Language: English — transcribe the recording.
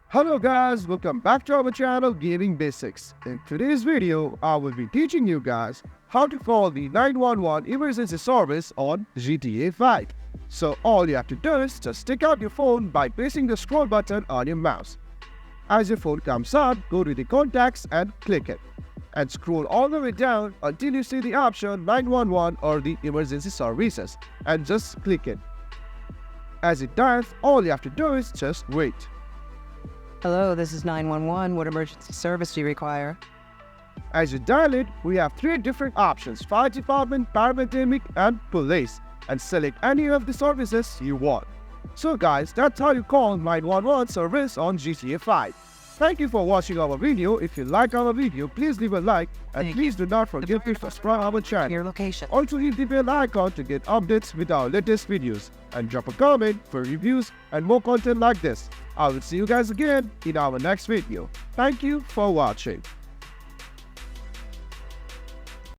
Hello guys, welcome back to our channel Gaming Basics. In today's video, I will be teaching you guys how to call the 911 emergency service on GTA 5. So all you have to do is just stick out your phone by pressing the scroll button on your mouse. As your phone comes up, go to the contacts and click it. And scroll all the way down until you see the option 911 or the emergency services and just click it. As it does, all you have to do is just wait. Hello, this is 911. What emergency service do you require? As you dial it, we have three different options: fire department, paramedic, and police, and select any of the services you want. So guys, that's how you call 911 service on GTA 5. Thank you for watching our video. If you like our video, please leave a like and please do not forget to subscribe our channel. Your location. Also hit the bell icon to get updates with our latest videos and drop a comment for reviews and more content like this. I will see you guys again in our next video. Thank you for watching.